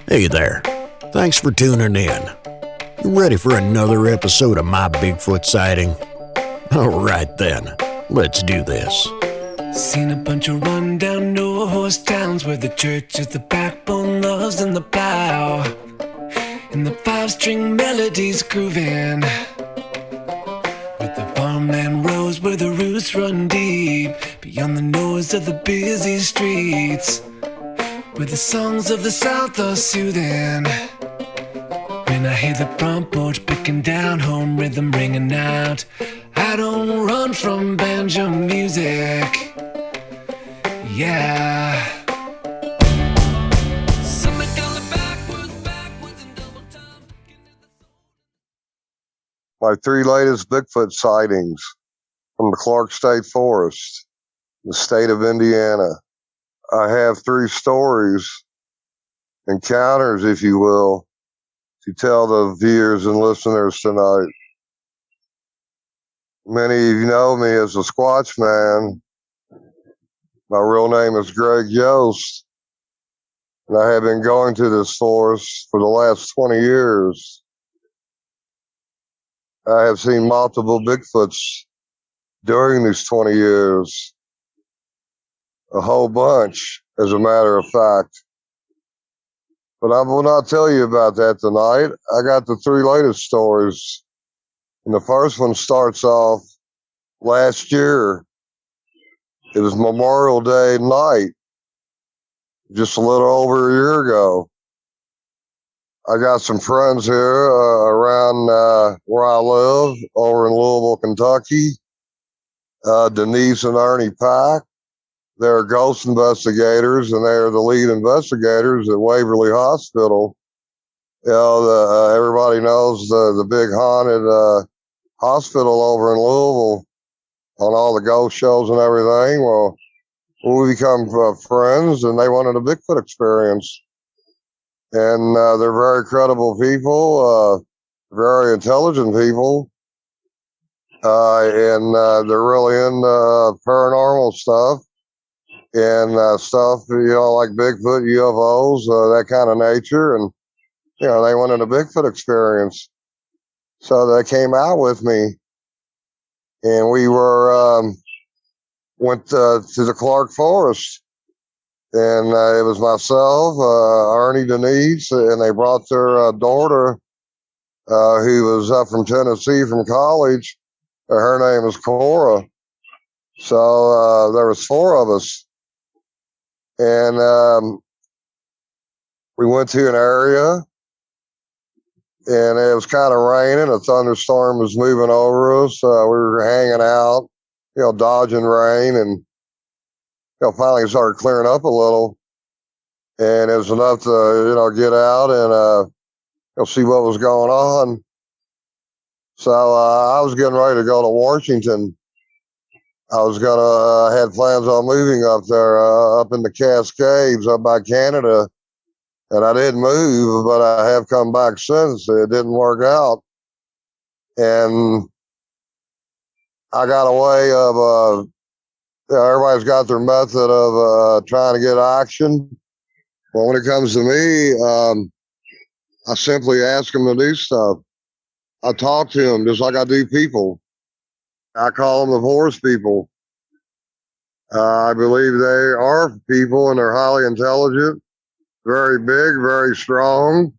Hey there. Thanks for tuning in. You ready for another episode of my Bigfoot sighting? Alright then, let's do this. Seen a bunch of rundown no-horse towns where the church is the backbone, love's in the plow, and the five-string melodies grooving, with the farmland rows where the roots run deep, beyond the noise of the busy streets, where the songs of the South are soothing. When I hear the front porch picking down, home rhythm ringing out, I don't run from banjo music. Yeah. My three latest Bigfoot sightings from the Clark State Forest, the state of Indiana. I have three stories, encounters, if you will, to tell the viewers and listeners tonight. Many of you know me as a Squatchman. My real name is Greg Yost, and I have been going to this forest for the last 20 years. I have seen multiple Bigfoots during these 20 years. A whole bunch, as a matter of fact. But I will not tell you about that tonight. I got the three latest stories. And the first one starts off last year. It was Memorial Day night, just a little over a year ago. I got some friends here around where I live, over in Louisville, Kentucky. Denise and Ernie Pack. They're ghost investigators, and they're the lead investigators at Waverly Hospital. You know, everybody knows the big haunted hospital over in Louisville on all the ghost shows and everything. Well, we become friends, and they wanted a Bigfoot experience. And they're very credible people, very intelligent people, and they're really into paranormal stuff. And stuff, you know, like Bigfoot, UFOs, that kind of nature. And, you know, they wanted a Bigfoot experience. So they came out with me. And we went to the Clark Forest. And it was myself, Ernie, Denise, and they brought their daughter, who was up from Tennessee from college. Her name was Cora. So there was four of us. And we went to an area, and it was kind of raining. A thunderstorm was moving over us. We were hanging out, you know, dodging rain, and you know, finally it started clearing up a little, and it was enough to, you know, get out and you know, see what was going on. So I was getting ready to go to Washington. I was had plans on moving up there, up in the Cascades, up by Canada, and I didn't move, but I have come back since. It didn't work out, and I got a way of, you know, everybody's got their method of trying to get action. Well, when it comes to me, I simply ask them to do stuff. I talk to them just like I do people. I call them the forest people. I believe they are people, and they're highly intelligent, very big, very strong.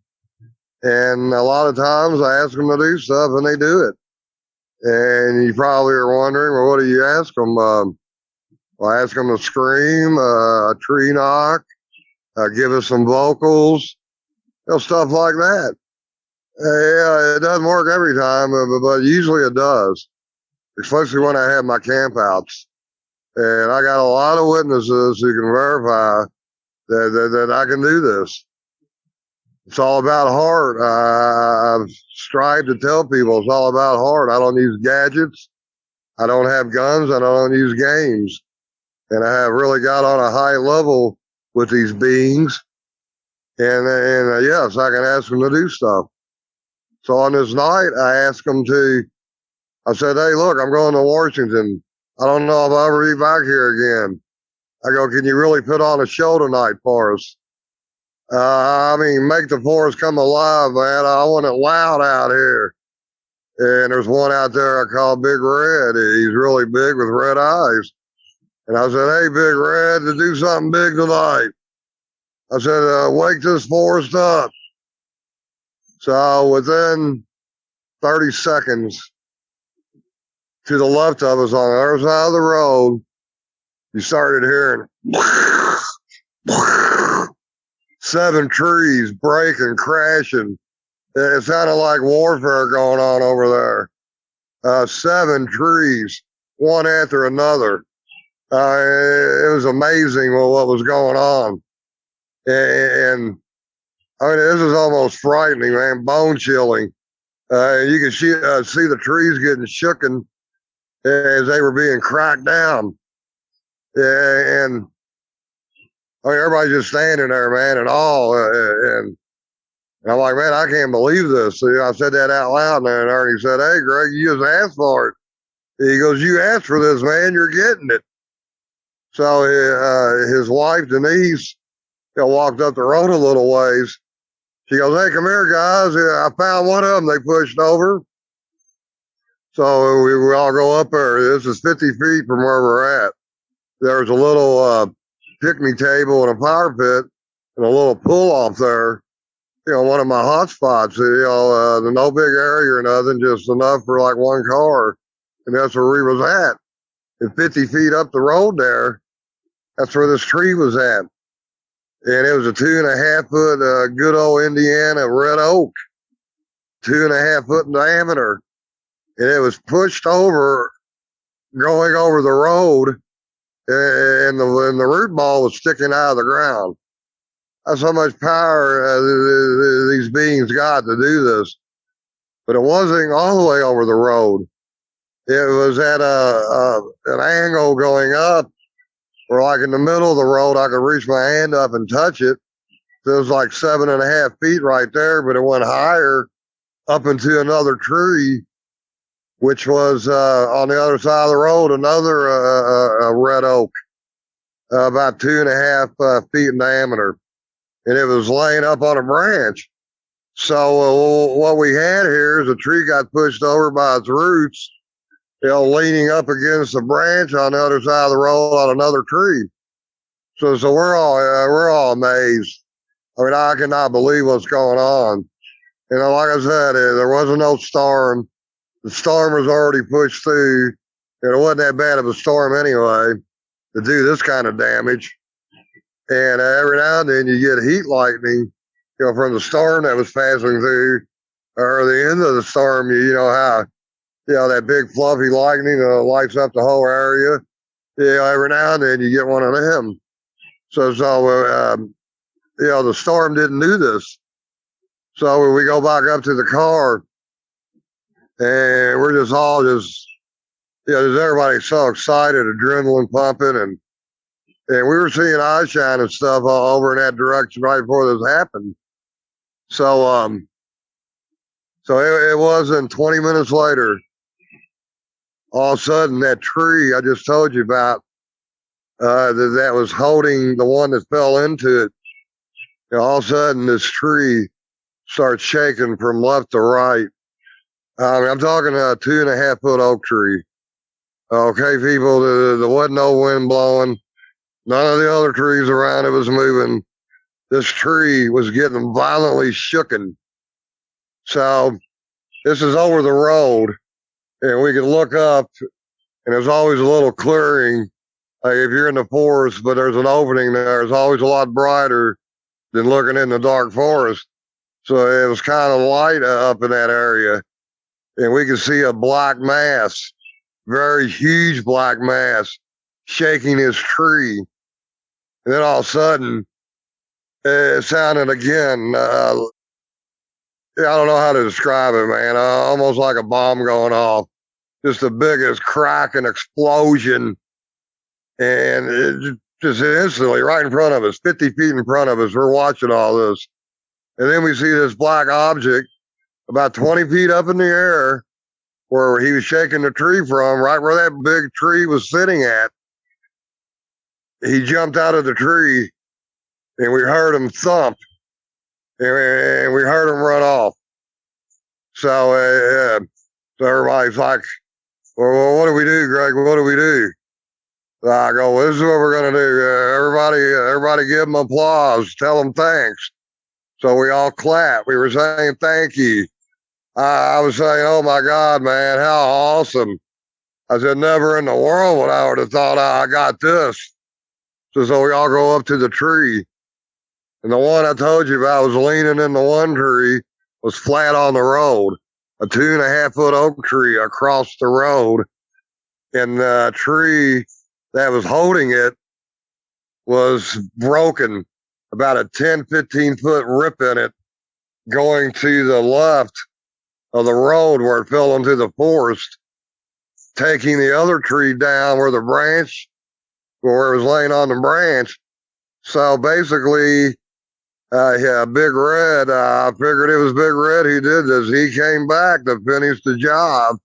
And a lot of times I ask them to do stuff, and they do it. And you probably are wondering, well, what do you ask them? Well, I ask them to scream, a tree knock, give us some vocals, you know, stuff like that. Yeah, it doesn't work every time, but usually it does, especially when I have my campouts. And I got a lot of witnesses who can verify that I can do this. It's all about heart. I've strived to tell people it's all about heart. I don't use gadgets. I don't have guns. I don't use games. And I have really got on a high level with these beings. And yes, I can ask them to do stuff. So on this night, I said, hey, look, I'm going to Washington. I don't know if I'll ever be back here again. I go, can you really put on a show tonight for us? I mean, make the forest come alive, man. I want it loud out here. And there's one out there I call Big Red. He's really big with red eyes. And I said, hey, Big Red, to do something big tonight. I said, wake this forest up. So within 30 seconds, to the left of us on the other side of the road, you started hearing 7 trees breaking, crashing. It sounded like warfare going on over there. 7 trees, one after another. It was amazing what was going on. And I mean, this is almost frightening, man, bone chilling. You could see the trees getting shooken as they were being cracked down. And I mean, everybody's just standing there, man, in awe. And I'm like, man, I can't believe this. So, I said that out loud there, and Ernie said, hey, Greg, you just asked for it. He goes, you asked for this, man, you're getting it. So his wife, Denise, walked up the road a little ways. She goes, hey, come here, guys. I found one of them they pushed over. So we all go up there. This is 50 feet from where we're at. There's a little picnic table and a fire pit and a little pull off there. One of my hot spots, the no big area or nothing, just enough for like one car. And that's where we was at. And 50 feet up the road there, that's where this tree was at. And it was a 2.5 foot good old Indiana red oak, 2.5 foot in diameter. And it was pushed over, going over the road, and the root ball was sticking out of the ground. That's how much power these beings got to do this. But it wasn't all the way over the road. It was at an angle going up, where like in the middle of the road, I could reach my hand up and touch it. So it was like 7.5 feet right there, but it went higher up into another tree, which was on the other side of the road, another red oak, about 2.5 feet in diameter. And it was laying up on a branch. So what we had here is a tree got pushed over by its roots, leaning up against the branch on the other side of the road on another tree. So we're all amazed. I mean, I cannot believe what's going on. Like I said, there wasn't no storm. The storm was already pushed through. It wasn't that bad of a storm anyway to do this kind of damage. And every now and then you get heat lightning, from the storm that was passing through, or the end of the storm. You know how, that big fluffy lightning lights up the whole area. Every now and then you get one of them. So the storm didn't do this. So we go back up to the car, and we're just all everybody so excited, adrenaline pumping, and we were seeing eye shine and stuff all over in that direction right before this happened. So it wasn't 20 minutes later, all of a sudden that tree I just told you about, that was holding the one that fell into it, all of a sudden this tree starts shaking from left to right. I mean, I'm talking a 2.5 foot oak tree. Okay, people, there wasn't no wind blowing. None of the other trees around it was moving. This tree was getting violently shooken. So this is over the road, and we could look up, and there's always a little clearing. Like if you're in the forest, but there's an opening there, it's always a lot brighter than looking in the dark forest. So it was kind of light up in that area, and we could see a black mass, very huge black mass, shaking his tree. And then all of a sudden, it sounded again. I don't know how to describe it, man. Almost like a bomb going off. Just the biggest crack and explosion. And it just instantly right in front of us, 50 feet in front of us, we're watching all this. And then we see this black object about 20 feet up in the air where he was shaking the tree from, right where that big tree was sitting at. He jumped out of the tree, and we heard him thump. and we heard them run off. So everybody's like, well, what do we do, Greg? What do we do? So I go, well, this is what we're going to do. Everybody give them applause. Tell them thanks. So we all clapped. We were saying thank you. I was saying, oh, my God, man, how awesome. I said, never in the world would I would have thought I got this. So we all go up to the tree. And the one I told you about was leaning in the one tree, was flat on the road. A 2.5-foot oak tree across the road. And the tree that was holding it was broken, about a 10, 15-foot rip in it, going to the left of the road where it fell into the forest, taking the other tree down where the branch, where it was laying on the branch. So basically, Big Red, I figured it was Big Red who did this. He came back to finish the job,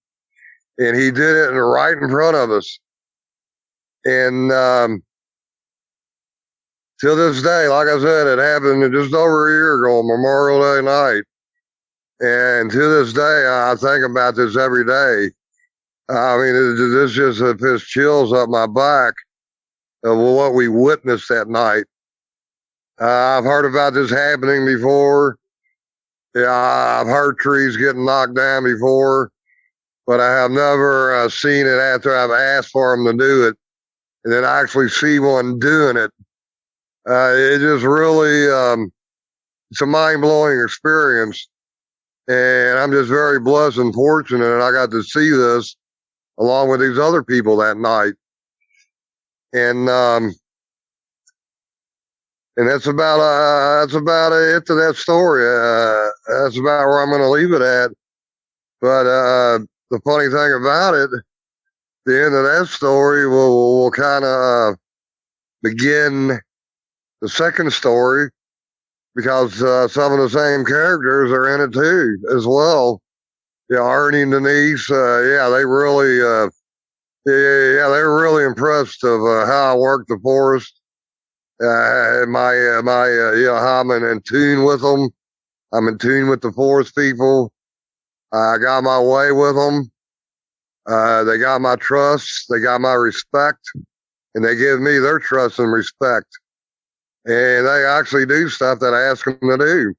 and he did it right in front of us. And till this day, like I said, it happened just over a year ago, Memorial Day night. And to this day, I think about this every day. I mean, this just puts chills up my back of what we witnessed that night. I've heard about this happening before. Yeah, I've heard trees getting knocked down before, but I have never seen it after I've asked for them to do it, and then actually see one doing it. It just really, it's a mind-blowing experience, and I'm just very blessed and fortunate that I got to see this along with these other people that night. And that's about it to that story. That's about where I'm going to leave it at. But the funny thing about it, the end of that story will kind of begin the second story, because some of the same characters are in it too as well. Yeah, Ernie and Denise. They really, they were really impressed of how I worked the forest. How I'm in tune with them. I'm in tune with the forest people. I got my way with them. They got my trust. They got my respect, and they give me their trust and respect. And they actually do stuff that I ask them to do.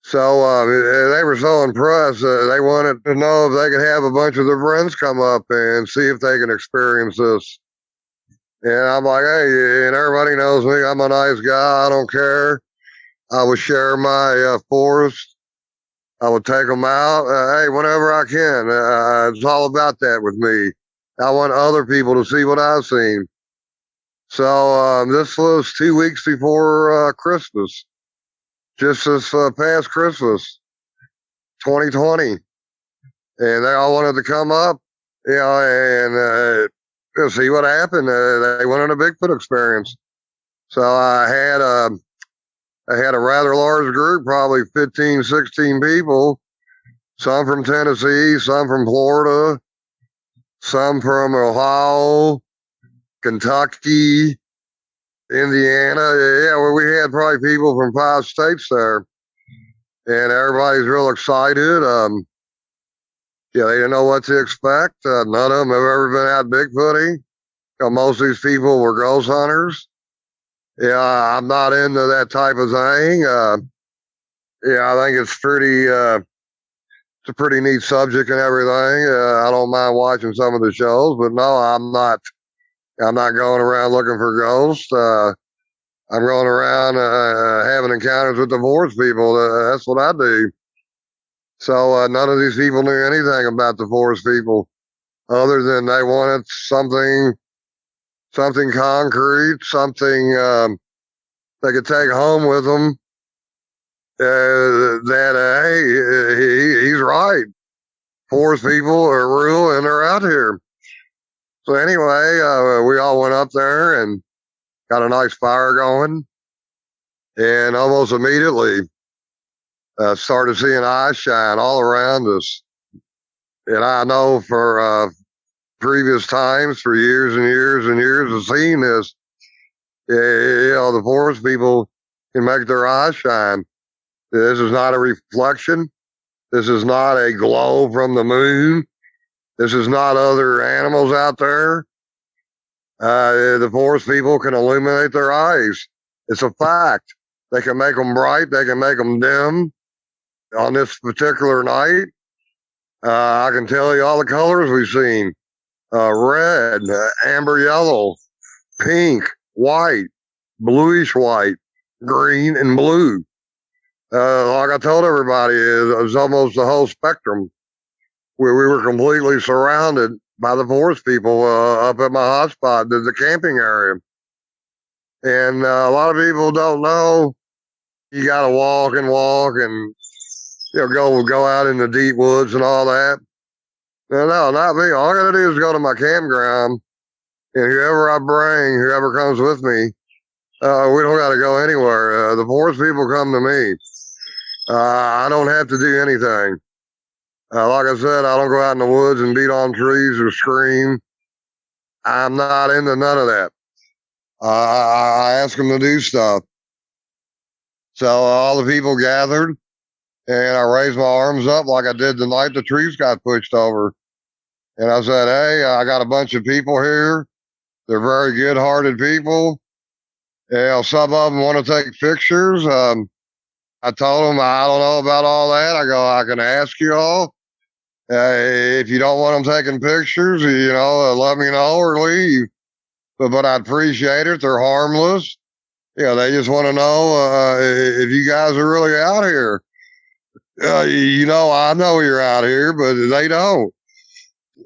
So they were so impressed. They wanted to know if they could have a bunch of their friends come up and see if they can experience this. And I'm like, hey, and everybody knows me. I'm a nice guy. I don't care. I would share my forest. I would take them out. Hey, whenever I can. It's all about that with me. I want other people to see what I've seen. So this was 2 weeks before Christmas. Just this past Christmas, 2020. And they all wanted to come up, and see what happened. They went on a Bigfoot experience. So I had a rather large group, probably 15, 16 people, some from Tennessee, some from Florida, some from Ohio, Kentucky, Indiana. We had probably people from 5 states there, and everybody's real excited. They didn't know what to expect. None of them have ever been out Bigfooting. Most of these people were ghost hunters. I'm not into that type of thing. I think it's a pretty neat subject and everything. I don't mind watching some of the shows, but no, I'm not going around looking for ghosts. I'm going around having encounters with the forest people. That's what I do. So none of these people knew anything about the forest people, other than they wanted something concrete, something they could take home with them. Hey, he's right. Forest people are real and they're out here. So anyway, we all went up there and got a nice fire going, and almost immediately started seeing eyes shine all around us. And I know for previous times, for years and years and years of seeing this, the forest people can make their eyes shine. This is not a reflection. This is not a glow from the moon. This is not other animals out there. The forest people can illuminate their eyes. It's a fact. They can make them bright. They can make them dim. On this particular night, I can tell you all the colors we've seen. Red, amber yellow, pink, white, bluish white, green, and blue. Like I told everybody, it was almost the whole spectrum. We were completely surrounded by the forest people up at my hotspot, the camping area. And a lot of people don't know you got to walk and go out in the deep woods and all that. No, not me. All I got to do is go to my campground, and whoever comes with me, we don't got to go anywhere. The forest people come to me. I don't have to do anything. Like I said, I don't go out in the woods and beat on trees or scream. I'm not into none of that. I ask them to do stuff. So all the people gathered, and I raised my arms up like I did the night the trees got pushed over. And I said, hey, I got a bunch of people here. They're very good-hearted people. Some of them want to take pictures. I told them I don't know about all that. I go, I can ask you all. If you don't want them taking pictures, let me know or leave. But I'd appreciate it. They're harmless. They just want to know if you guys are really out here. I know you're out here, but they don't.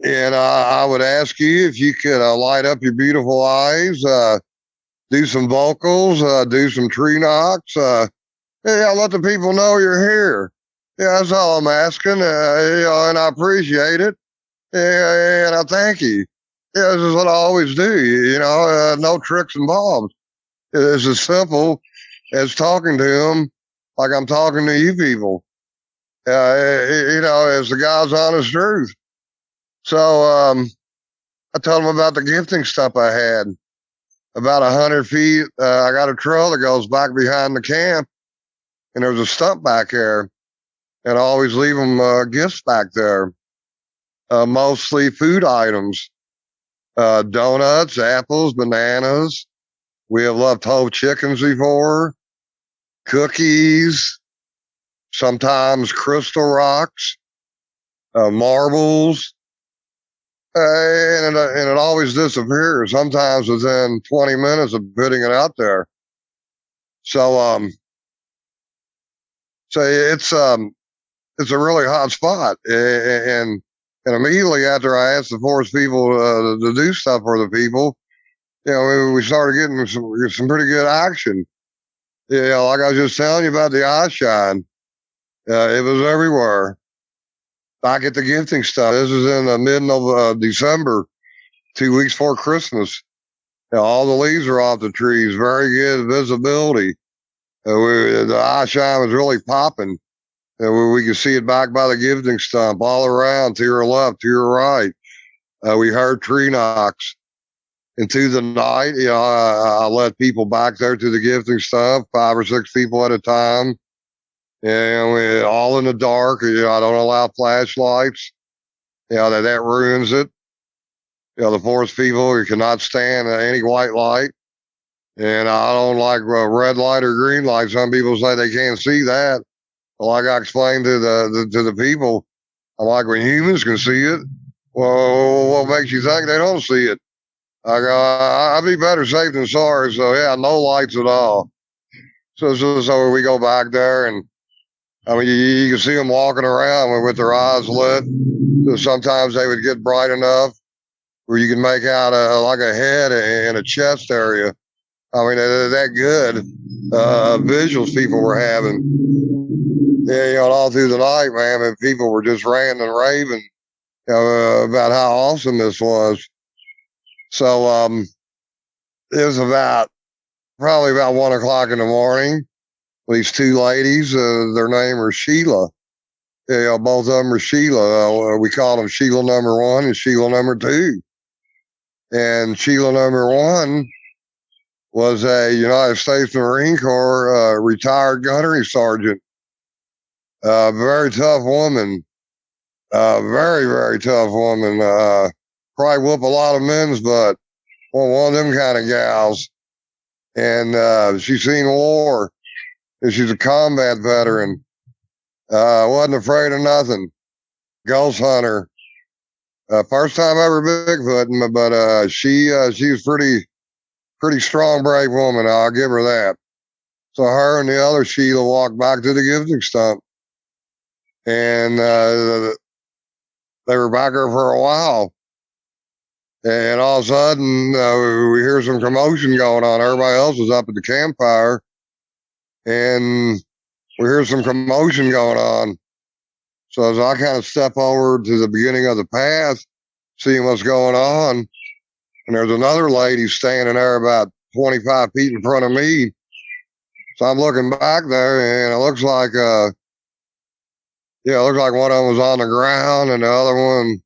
And I would ask you if you could light up your beautiful eyes, do some vocals, do some tree knocks. Let the people know you're here. Yeah, that's all I'm asking. And I appreciate it. And I thank you. Yeah, this is what I always do. No tricks involved. It's as simple as talking to them like I'm talking to you people. It's the God's honest truth. So I told them about the gifting stuff I had. About 100 feet, I got a trail that goes back behind the camp, and there's a stump back there. And I always leave them gifts back there, mostly food items, donuts, apples, bananas. We have left whole chickens before, cookies, sometimes crystal rocks, marbles, and it always disappears. Sometimes within 20 minutes of putting it out there. So it's a really hot spot, and immediately after I asked the forest people to do stuff for the people, we started getting some pretty good action. Like I was just telling you about the eye shine. It was everywhere. Back at the gifting stuff. This was in the middle of December, 2 weeks before Christmas. All the leaves are off the trees. Very good visibility. The eye shine was really popping. We could see it back by the gifting stump, all around, to your left, to your right. We heard tree knocks. And through the night, I let people back there to the gifting stump, 5 or 6 people at a time. And all in the dark. I don't allow flashlights. That ruins it. The forest people, you cannot stand any white light. And I don't like red light or green light. Some people say they can't see that. Well, like I explained to the people, I'm like, when humans can see it, well, what makes you think they don't see it? I go, I'd be better safe than sorry. So yeah, no lights at all. So we go back there, and you can see them walking around with their eyes lit. So sometimes they would get bright enough where you can make out like a head and a chest area. That good visuals people were having. All through the night, man, and people were just ranting and raving about how awesome this was. So it was probably about 1 o'clock in the morning. These 2 ladies, their name was Sheila. Both of them were Sheila. We called them Sheila number 1 and Sheila number 2. And Sheila number 1 was a United States Marine Corps retired gunnery sergeant. Very tough woman. Very, very tough woman. Probably whoop a lot of men's butt. Well, one of them kind of gals. And she's seen war. And she's a combat veteran. Wasn't afraid of nothing. Ghost hunter. First time ever Bigfoot, but she's pretty strong, brave woman. I'll give her that. So her and the other Sheila walked back to the gifting stump. And they were back there for a while. And all of a sudden, we hear some commotion going on. Everybody else was up at the campfire. And we hear some commotion going on. So as I kind of step over to the beginning of the path, seeing what's going on, and there's another lady standing there about 25 feet in front of me. So I'm looking back there, and it looks like, it looks like one of them was on the ground, and the other one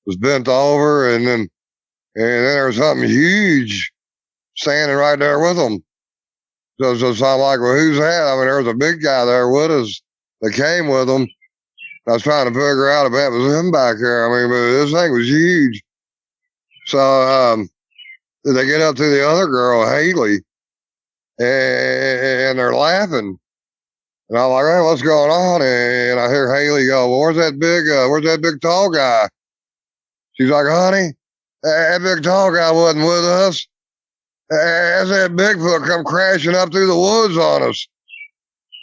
was bent over, and then there was something huge standing right there with them. So I'm like, well, who's that? I mean, there was a big guy there with us that came with them. I was trying to figure out if that was him back there. I mean, but this thing was huge. So they get up to the other girl, Haley, and they're laughing. And I'm like, hey, what's going on? And I hear Haley go, well, where's that big tall guy? She's like, honey, that big tall guy wasn't with us. As that Bigfoot come crashing up through the woods on us.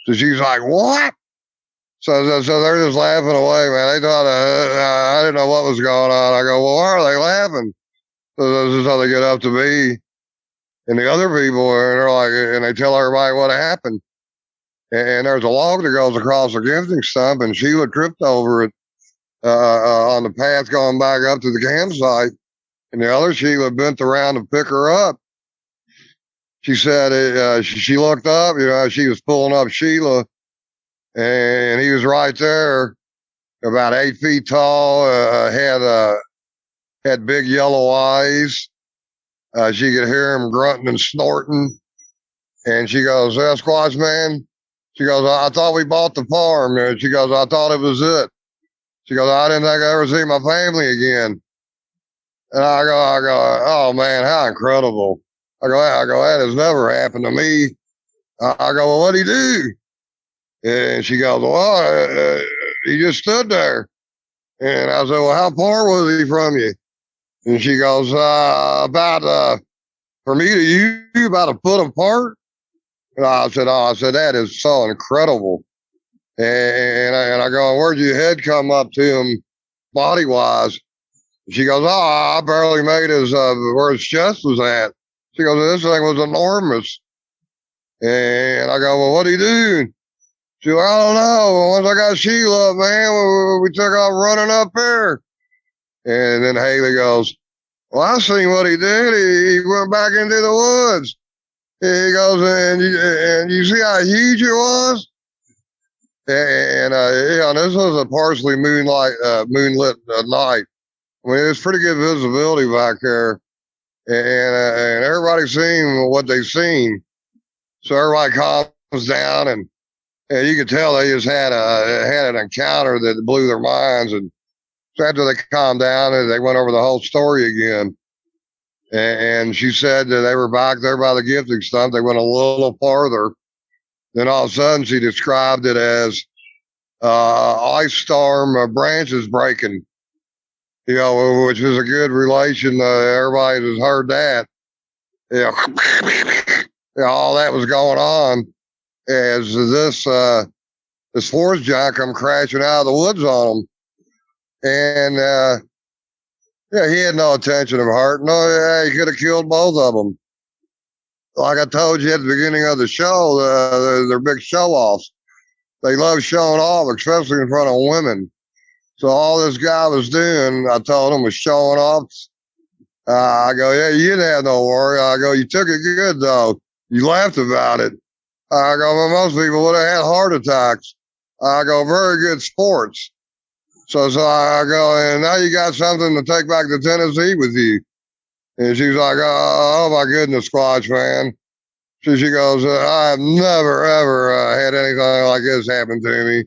So she's like, what? So they're just laughing away, man. They thought I didn't know what was going on. I go, well, why are they laughing? So this is how they get up to me. And the other people, and they're like, and they tell everybody what happened. And there's a log that goes across the gifting stump, and Sheila tripped over it on the path going back up to the campsite. And the other Sheila bent around to pick her up. She said she looked up, she was pulling up Sheila, and he was right there, about 8 feet tall, had big yellow eyes. She could hear him grunting and snorting. And she goes, Squatchman. She goes, I thought we bought the farm. And she goes, I thought it was it. She goes, I didn't think I'd ever see my family again. And I go, oh man, how incredible. I go, that has never happened to me. I go, well, what'd he do? And she goes, well, he just stood there. And I said, well, how far was he from you? And she goes, about, for me to you, about a foot apart. And I said, that is so incredible. And I go, where'd your head come up to him body-wise? She goes, I barely made where his chest was at. She goes, this thing was enormous. And I go, well, what'd he do? She goes, I don't know. Once I got Sheila up, man, we took off running up there. And then Haley goes, well, I seen what he did. He went back into the woods. He goes, and you see how huge it was? And this was a partially moonlit night. I mean, it's pretty good visibility back there. And everybody's seen what they've seen. So everybody calms down, and you could tell they just had an encounter that blew their minds. And so after they calmed down, they went over the whole story again. And she said that they were back there by the gifting stump. They went a little farther. Then all of a sudden, she described it as ice storm branches breaking. Which is a good relation. Everybody has heard that. All that was going on as this forest giant come crashing out of the woods on them. And, he had no intention of hurting. No, he could have killed both of them. Like I told you at the beginning of the show, they're big show-offs. They love showing off, especially in front of women. So all this guy was doing, I told him, was showing off. I go, yeah, you didn't have no worry. I go, you took it good, though. You laughed about it. I go, well, most people would have had heart attacks. I go, very good sports. So I go, and now you got something to take back to Tennessee with you. And she's like, oh my goodness, Squatchman. She goes, I have never, ever had anything like this happen to me.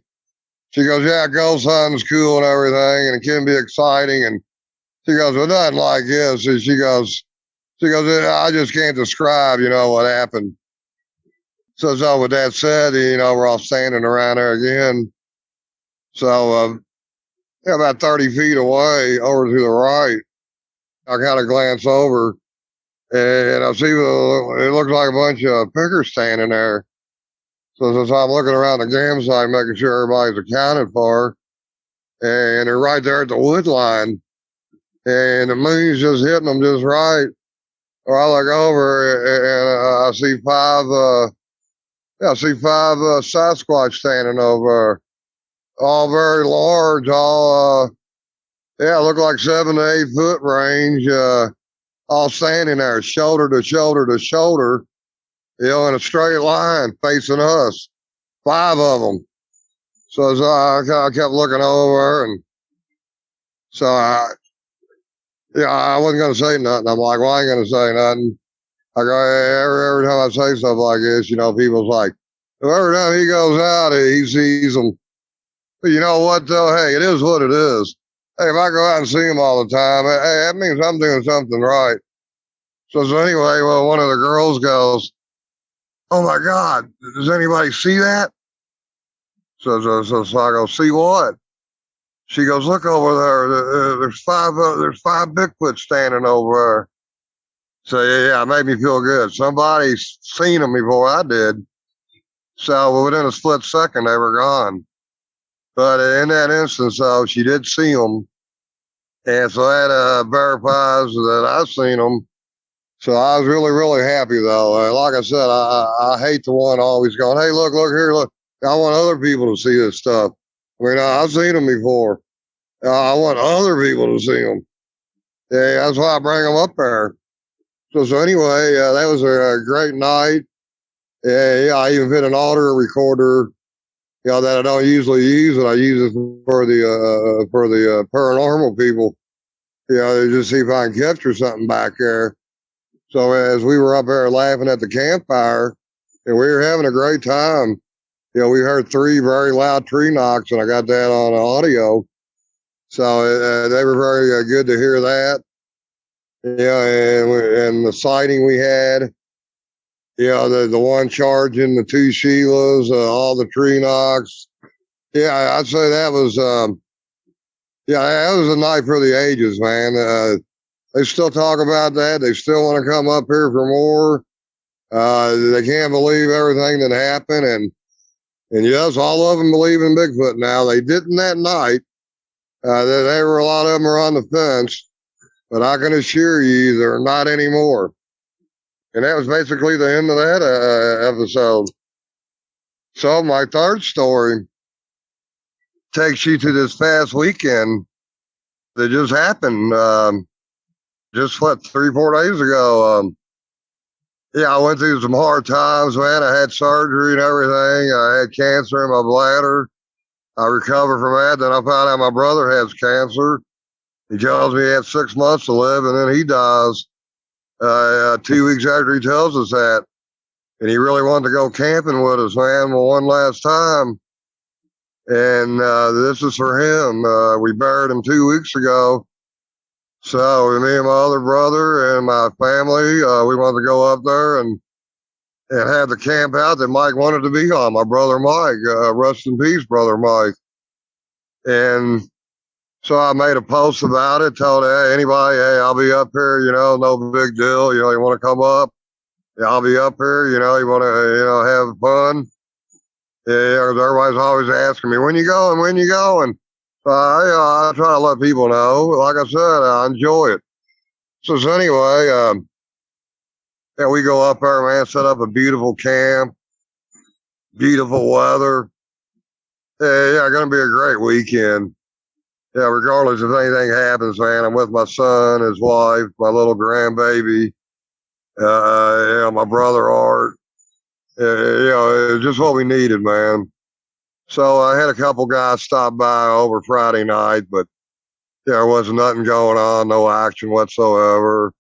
She goes, yeah, ghost hunting's cool and everything, and it can be exciting. And she goes, well, nothing like this. And she goes, I just can't describe, what happened. So with that said, we're all standing around there again. So, about 30 feet away over to the right, I kind of glance over and I see it looks like a bunch of pickers standing there. So I'm looking around the campsite, making sure everybody's accounted for. And they're right there at the wood line. And the moon's just hitting them just right. Or I look over and I see five Sasquatch standing over, all very large, all look like 7 to 8 foot range, all standing there, shoulder to shoulder to shoulder, in a straight line facing us. 5 of them. So I kept looking over, and so I wasn't gonna say nothing. I'm like, well, I ain't gonna say nothing. I go, every time I say stuff like this, people's like, well, every time he goes out, he sees them. But you know what, though? Hey, it is what it is. Hey, if I go out and see him all the time, hey, that means I'm doing something right. So anyway, well, one of the girls goes, oh my God, does anybody see that? So I go, see what? She goes, look over there. There's five Bigfoot standing over there. So yeah, it made me feel good. Somebody's seen them before I did. So within a split second, they were gone. But in that instance, though, she did see them. And so that verifies that I've seen them. So I was really, really happy, though. Like I said, I hate the one always going, hey, look here, look. I want other people to see this stuff. I mean, I've seen them before. I want other people to see them. Yeah, that's why I bring them up there. So anyway, that was a great night. Yeah, I even fit an audio recorder, that I don't usually use, and I use it for the paranormal people. To just see if I can capture something back there. So as we were up there laughing at the campfire, and we were having a great time, we heard 3 very loud tree knocks, and I got that on audio. So they were very good to hear that. And the sighting we had, the one charging, the 2 Sheilas, all the tree knocks. Yeah, I'd say that was, that was a night for the ages, man. They still talk about that. They still want to come up here for more. They can't believe everything that happened. And yes, all of them believe in Bigfoot now. They didn't that night. There were a lot of them are on the fence, but I can assure you they're not anymore. And that was basically the end of that episode. So my third story takes you to this past weekend that just happened. Just 3-4 days ago. I went through some hard times, man. I had surgery and everything. I had cancer in my bladder. I recovered from that. Then I found out my brother has cancer. He tells me he had 6 months to live, and then he dies 2 weeks after he tells us that. And he really wanted to go camping with us, man, one last time. And this is for him. We buried him 2 weeks ago. So me and my other brother and my family, we wanted to go up there and have the camp out that Mike wanted to be on. My brother Mike, rest in peace, brother Mike. And so I made a post about it, told anybody, hey, I'll be up here, no big deal. You want to come up? Yeah, I'll be up here. You want to, have fun. Yeah, everybody's always asking me, when you going? When you going? I try to let people know. Like I said, I enjoy it. So anyway, we go up there, man, set up a beautiful camp, beautiful weather. Going to be a great weekend. Yeah, regardless if anything happens, man, I'm with my son, his wife, my little grandbaby, my brother Art. It's just what we needed, man. So I had a couple guys stop by over Friday night, but there wasn't nothing going on, no action whatsoever.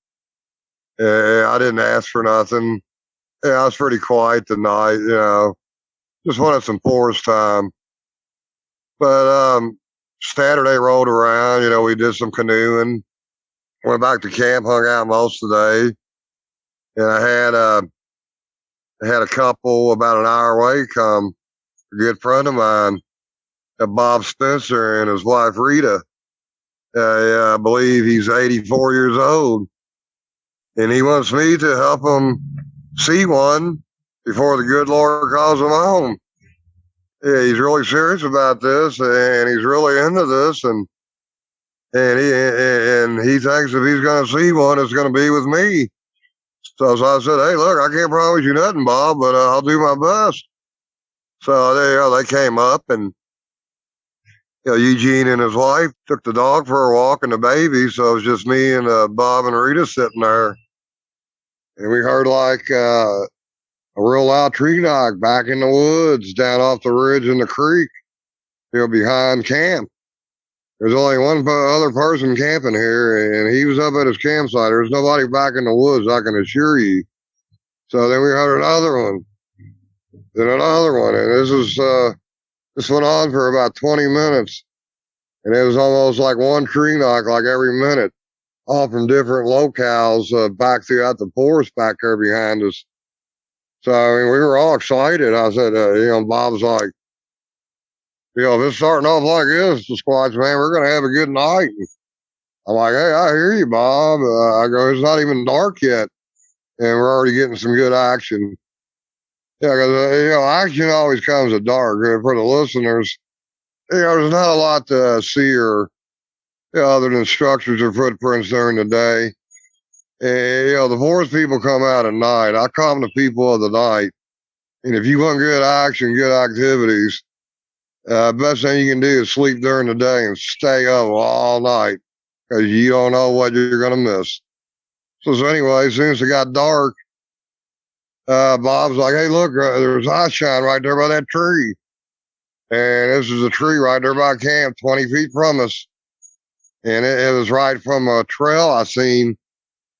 I didn't ask for nothing. I was pretty quiet tonight, just wanted some forest time. But Saturday rolled around, we did some canoeing, went back to camp, hung out most of the day. And I had a couple about an hour away come, a good friend of mine, Bob Spencer, and his wife Rita. I believe he's 84 years old. And he wants me to help him see one before the good Lord calls him home. Yeah, he's really serious about this, and he's really into this, and he thinks if he's going to see one, it's going to be with me. So I said, hey, look, I can't promise you nothing, Bob, but I'll do my best. So they came up, and Eugene and his wife took the dog for a walk and the baby. So it was just me and Bob and Rita sitting there, and we heard like a real loud tree knock back in the woods down off the ridge in the creek, behind camp. There's only one other person camping here, and he was up at his campsite. There's nobody back in the woods, I can assure you. So then we heard another one, then another one, and this went on for about 20 minutes, and it was almost like one tree knock, like every minute, all from different locales back throughout the forest back there behind us. So I mean, we were all excited. I said, Bob's like, if it's starting off like this, the Squatch, man, we're going to have a good night. I'm like, hey, I hear you, Bob. I go, it's not even dark yet, and we're already getting some good action. Yeah, because, action always comes at dark. For the listeners, there's not a lot to see or, other than structures or footprints during the day. And, the forest people come out at night. I come to people of the night. And if you want good action, good activities, best thing you can do is sleep during the day and stay up all night, because you don't know what you're going to miss. So anyway, as soon as it got dark, Bob's like, hey, look, there's eye shine right there by that tree. And this is a tree right there by camp, 20 feet from us. And it was right from a trail I seen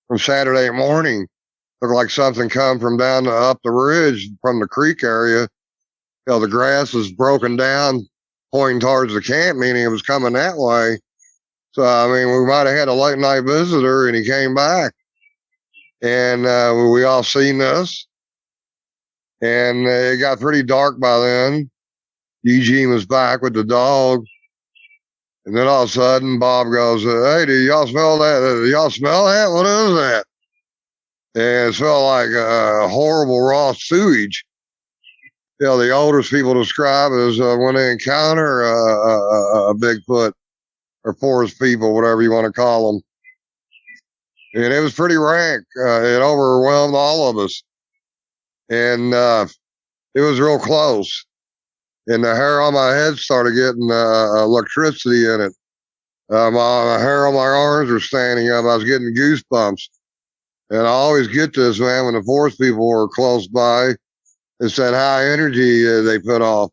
from Saturday morning. Looked like something come from down up the ridge from the creek area. The grass was broken down, pointing towards the camp, meaning it was coming that way. So, I mean, we might have had a late night visitor, and he came back. And we all seen this. And it got pretty dark by then. Eugene was back with the dog. And then all of a sudden, Bob goes, hey, do y'all smell that? Do y'all smell that? What is that? And it smelled like horrible raw sewage. The oldest people describe it as when they encounter a Bigfoot or forest people, whatever you want to call them. And it was pretty rank. It overwhelmed all of us. And it was real close. And the hair on my head started getting electricity in it. My hair on my arms were standing up. I was getting goosebumps. And I always get this, man, when the forest people were close by. It's that high energy they put off.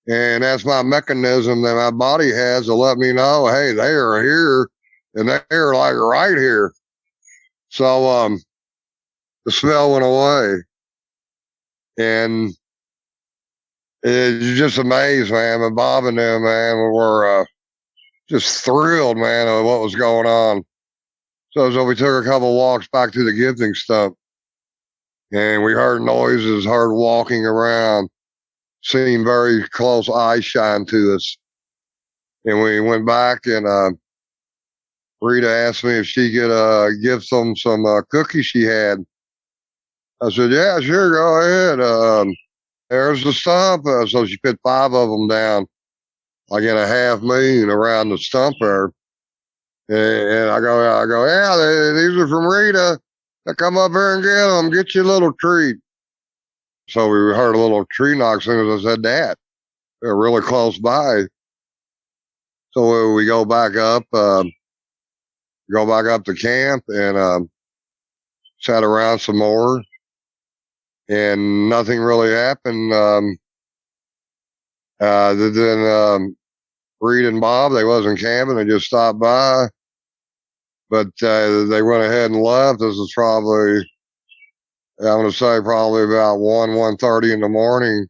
And that's my mechanism that my body has to let me know, hey, they are here, and they're like right here. So the smell went away. And it's just amazed, man. But Bob and them, man, were just thrilled, man, of what was going on. So we took a couple walks back to the gifting stump. And we heard noises, heard walking around, seen very close eye shine to us. And we went back, and Rita asked me if she could give them some cookies she had. I said, yeah, sure, go ahead. There's the stump. So she put 5 of them down, like in a half moon around the stump there. And I go, yeah, these are from Rita. I come up here and get them, get you a little treat. So we heard a little tree knock as soon as I said that. They're really close by. So we go back up to camp, and sat around some more, and nothing really happened. Then Reed and Bob, they wasn't camping, they just stopped by. But they went ahead and left. This is probably, I'm going to say probably about 1:30 in the morning.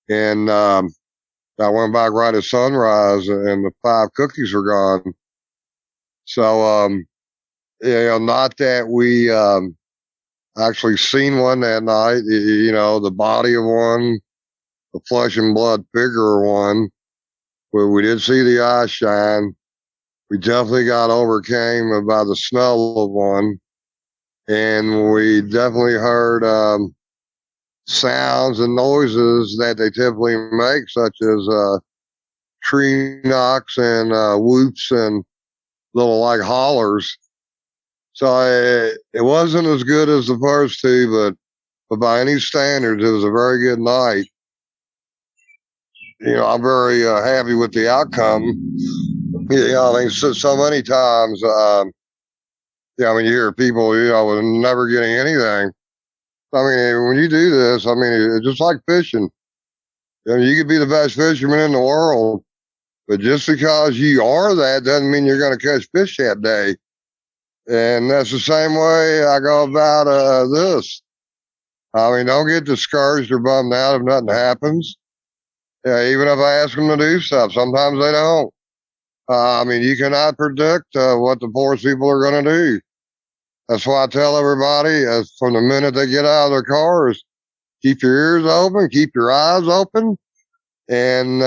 And I went back right at sunrise, and the 5 cookies were gone. So, not that we actually seen one that night. The body of one, the flesh and blood figure of one. But we did see the eye shine. We definitely got overcame by the smell of one. And we definitely heard sounds and noises that they typically make, such as tree knocks and whoops and little like hollers. So it wasn't as good as the first 2, but by any standards, it was a very good night. I'm very happy with the outcome. So many times, you hear people, with never getting anything. When you do this, it's just like fishing. You could be the best fisherman in the world, but just because you are that doesn't mean you're going to catch fish that day. And that's the same way I go about this. Don't get discouraged or bummed out if nothing happens. Even if I ask them to do stuff, sometimes they don't. You cannot predict what the forest people are going to do. That's why I tell everybody from the minute they get out of their cars, keep your ears open, keep your eyes open, and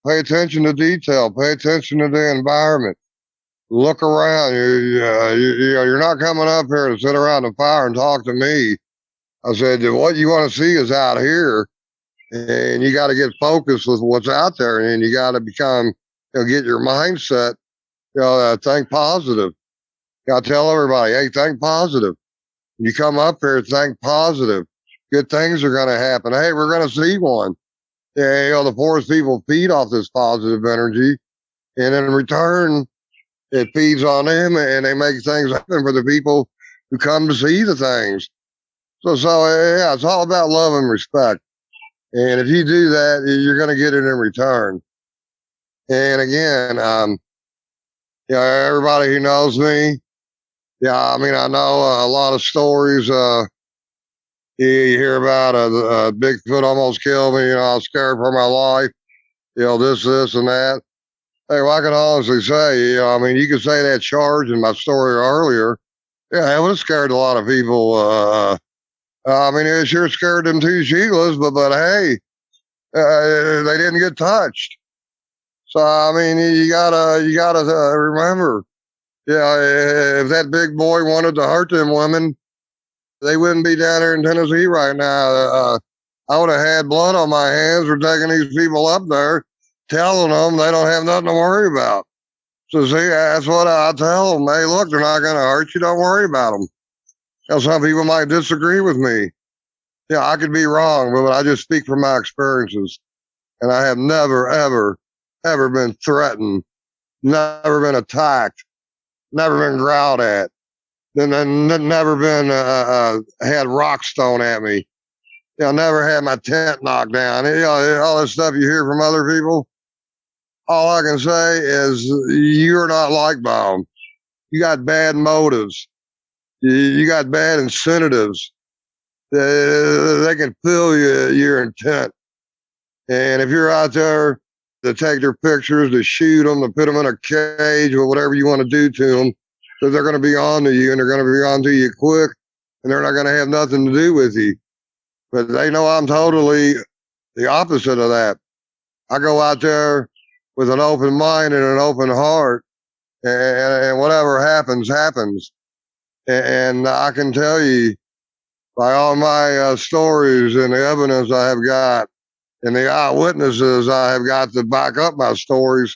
pay attention to detail, pay attention to the environment. Look around. You're not coming up here to sit around the fire and talk to me. I said, what you want to see is out here, and you got to get focused with what's out there, and you got to become, get your mindset, think positive. I tell everybody, hey, think positive. You come up here, think positive. Good things are going to happen. Hey, we're going to see one. The forest people feed off this positive energy, and in return, it feeds on them, and they make things happen for the people who come to see the things. So yeah, it's all about love and respect. And if you do that, you're going to get it in return. And again, everybody who knows me, I know a lot of stories. You hear about Bigfoot almost killed me. I was scared for my life. This, and that. Hey, well, I can honestly say, you could say that charge in my story earlier. Yeah, it would have scared a lot of people. It sure scared them 2 Sheilas, but hey, they didn't get touched. So, you gotta remember, if that big boy wanted to hurt them women, they wouldn't be down here in Tennessee right now. I would have had blood on my hands for taking these people up there, telling them they don't have nothing to worry about. So see, that's what I tell them. Hey, look, they're not going to hurt you. Don't worry about them. Some people might disagree with me. I could be wrong, but I just speak from my experiences. And I have never, ever, ever been threatened, never been attacked, never been growled at, never been had rocks thrown at me. Never had my tent knocked down. All this stuff you hear from other people. All I can say is you're not like them. You got bad motives. You got bad incentives. They can feel your intent. And if you're out there to take their pictures, to shoot them, to put them in a cage, or whatever you want to do to them, because they're going to be on to you, and they're going to be on to you quick, and they're not going to have nothing to do with you. But they know I'm totally the opposite of that. I go out there with an open mind and an open heart, and whatever happens, happens. And I can tell you, by all my stories and the evidence I have got, and the eyewitnesses I have got to back up my stories,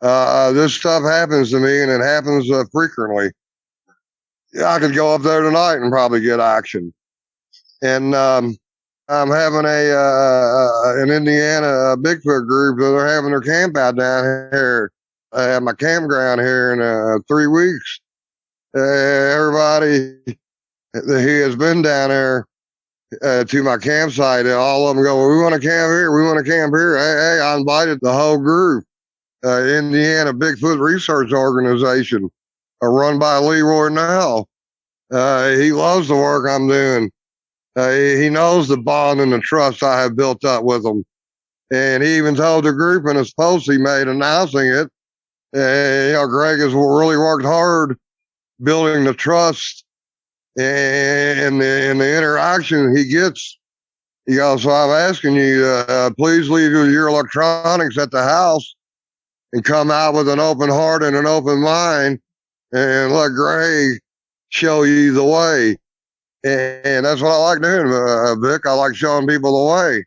this stuff happens to me, and it happens frequently. I could go up there tonight and probably get action. And I'm having an Indiana Bigfoot group that are having their camp out down here. I have my campground here in 3 weeks. Everybody who has been down there to my campsite, all of them go, well, we want to camp here. We want to camp here. Hey, I invited the whole group. Indiana Bigfoot Research Organization, run by Leroy now. He loves the work I'm doing. He knows the bond and the trust I have built up with him. And he even told the group in his post he made announcing it. And, Greg has really worked hard building the trust and the interaction he gets. So I'm asking you, please leave your electronics at the house and come out with an open heart and an open mind and let Greg show you the way. And that's what I like doing, Vic. I like showing people the way.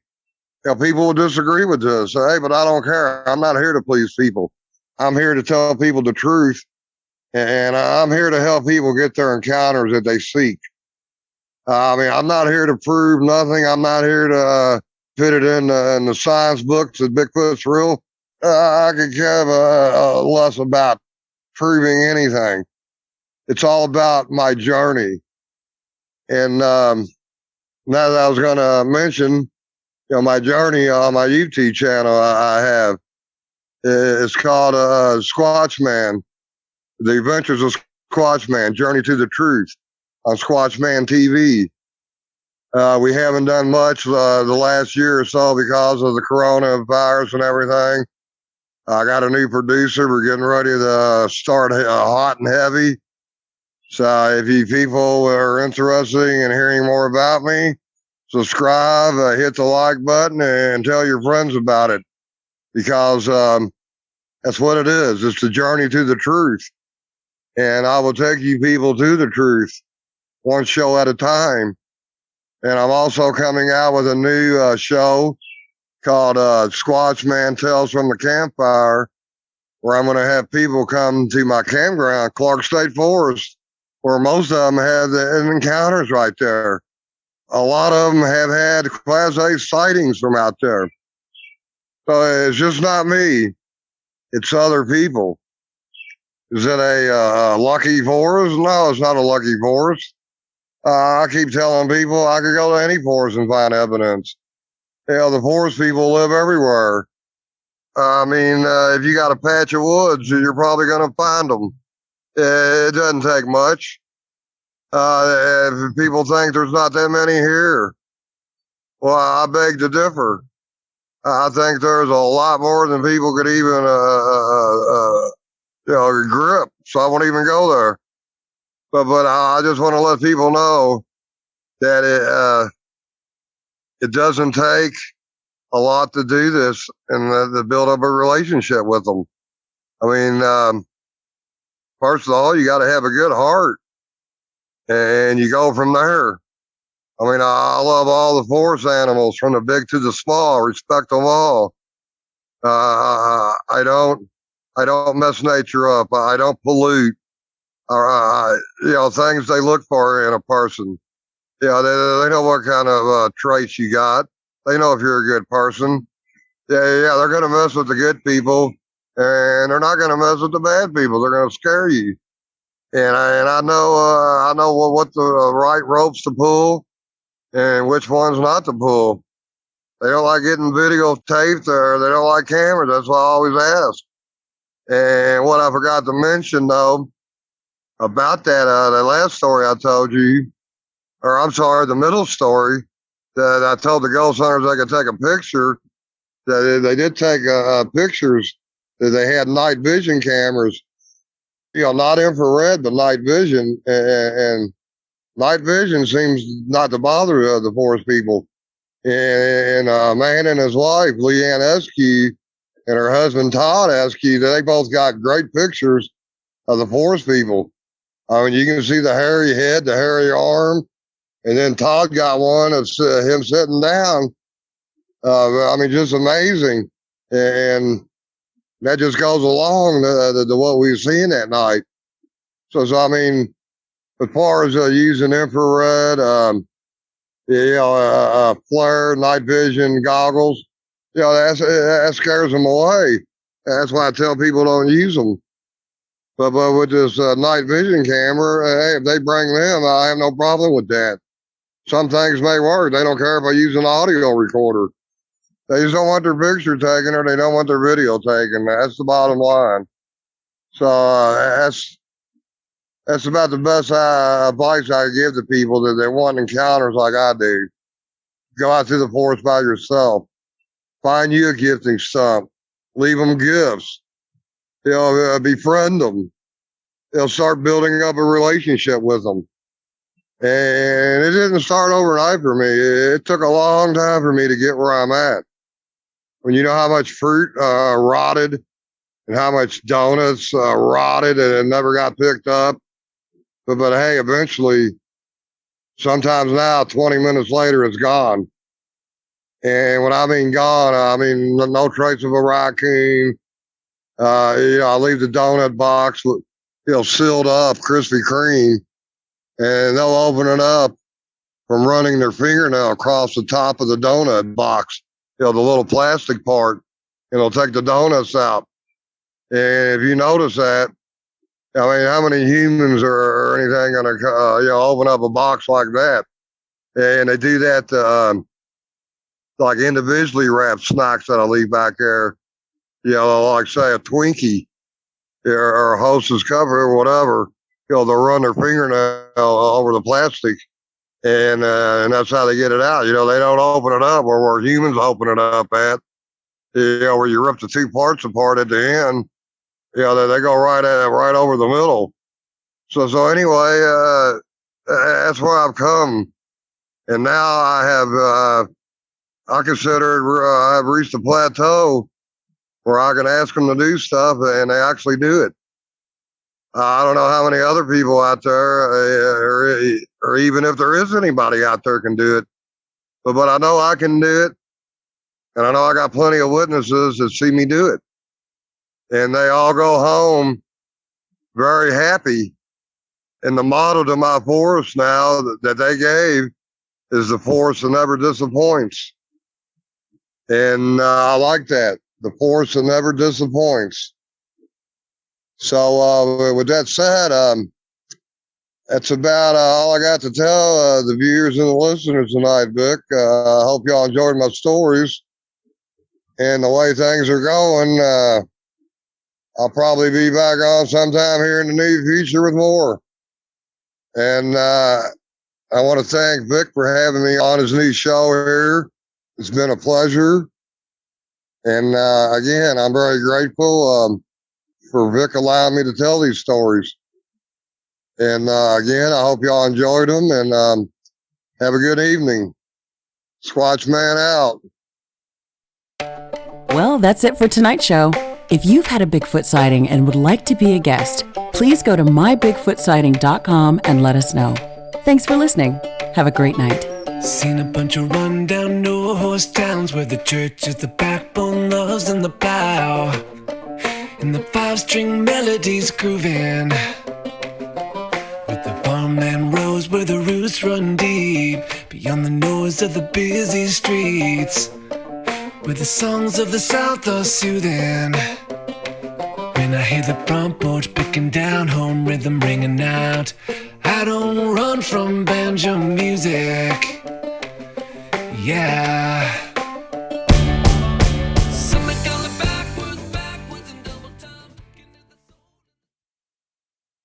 People will disagree with this. Hey, but I don't care. I'm not here to please people. I'm here to tell people the truth. And I'm here to help people get their encounters that they seek. I'm not here to prove nothing. I'm not here to fit it in the science books that Bigfoot's real. I could care less about proving anything. It's all about my journey. And now that I was going to mention, my journey on my YouTube channel I have. It's called Squatchman, The Adventures of Squatchman, Journey to the Truth on Squatchman TV. We haven't done much the last year or so because of the coronavirus and everything. I got a new producer. We're getting ready to start hot and heavy. So if you people are interested in hearing more about me, subscribe, hit the like button, and tell your friends about it. Because that's what it is. It's the journey to the truth. And I will take you people to the truth one show at a time. And I'm also coming out with a new show called Squatchman Tales from the Campfire, where I'm going to have people come to my campground, Clark State Forest, where most of them have the encounters right there. A lot of them have had Class A sightings from out there. So it's just not me. It's other people. Is it a lucky forest? No, it's not a lucky forest. I keep telling people I could go to any forest and find evidence. The forest people live everywhere. If you got a patch of woods, you're probably going to find them. It doesn't take much. If people think there's not that many here, well, I beg to differ. I think there's a lot more than people could even grip. So I won't even go there. But I just want to let people know that it doesn't take a lot to do this and to build up a relationship with them. First of all, you got to have a good heart, and you go from there. I love all the forest animals, from the big to the small. Respect them all. I don't mess nature up. I don't pollute. Things they look for in a person. They know what kind of traits you got. They know if you're a good person. They're going to mess with the good people, and they're not going to mess with the bad people. They're going to scare you. And I know what the right ropes to pull and which ones not to pull. They don't like getting videotaped, or they don't like cameras. That's why I always ask. And what I forgot to mention, though, about that last story I told you, or I'm sorry, the middle story, that I told the ghost hunters they could take a picture. That they did take pictures. That they had night vision cameras, not infrared, but night vision, and night vision seems not to bother the forest people. And a man and his wife, Leanne Eskew, and her husband, Todd Eskew, they both got great pictures of the forest people. You can see the hairy head, the hairy arm, and then Todd got one of him sitting down. Just amazing. And that just goes along to what we've seen that night. So as far as using infrared, flare, night vision goggles, that scares them away. That's why I tell people don't use them. But with this night vision camera, hey, if they bring them, I have no problem with that. Some things may work. They don't care if I use an audio recorder. They just don't want their picture taken, or they don't want their video taken. That's the bottom line. So that's about the best advice I give to people that they want encounters like I do. Go out to the forest by yourself. find you a gifting stump, leave them gifts, befriend them. They'll start building up a relationship with them. And it didn't start overnight for me. It took a long time for me to get where I'm at. When you know how much fruit rotted and how much donuts rotted and it never got picked up. But hey, eventually, sometimes now, 20 minutes later, it's gone. And when I mean gone, I mean no trace of a raccoon. I leave the donut box, sealed up, Krispy Kreme, and they'll open it up from running their fingernail across the top of the donut box, the little plastic part, and they'll take the donuts out. And if you notice that, I mean, how many humans or anything going to, open up a box like that? And they do that to, like individually wrapped snacks that I leave back there, like say a Twinkie or a Hostess cover or whatever, they'll run their fingernail over the plastic and that's how they get it out. They don't open it up where humans open it up at, where you rip the two parts apart at the end. They go right over the middle. So anyway, that's where I've come. And now I consider I've reached a plateau where I can ask them to do stuff and they actually do it. I don't know how many other people out there, or even if there is anybody out there can do it, but I know I can do it. And I know I got plenty of witnesses that see me do it. And they all go home very happy. And the motto to my forest now that they gave is the forest that never disappoints. And I like that. The forest that never disappoints. So with that said, that's about all I got to tell the viewers and the listeners tonight, Vic. I hope y'all enjoyed my stories. And the way things are going, I'll probably be back on sometime here in the near future with more. And I want to thank Vic for having me on his new show here. It's been a pleasure. And again, I'm very grateful for Vic allowing me to tell these stories. And again, I hope y'all enjoyed them and have a good evening. Squatchman out. Well, that's it for tonight's show. If you've had a Bigfoot sighting and would like to be a guest, please go to mybigfootsighting.com and let us know. Thanks for listening. Have a great night. Seen a bunch of rundown no-horse towns where the church is the backbone, loves in the plow, and the five-string melodies grooving, with the farmland rows where the roots run deep, beyond the noise of the busy streets, where the songs of the South are soothing. When I hear the front porch picking down, home rhythm ringing out, I don't run from banjo music. Yeah.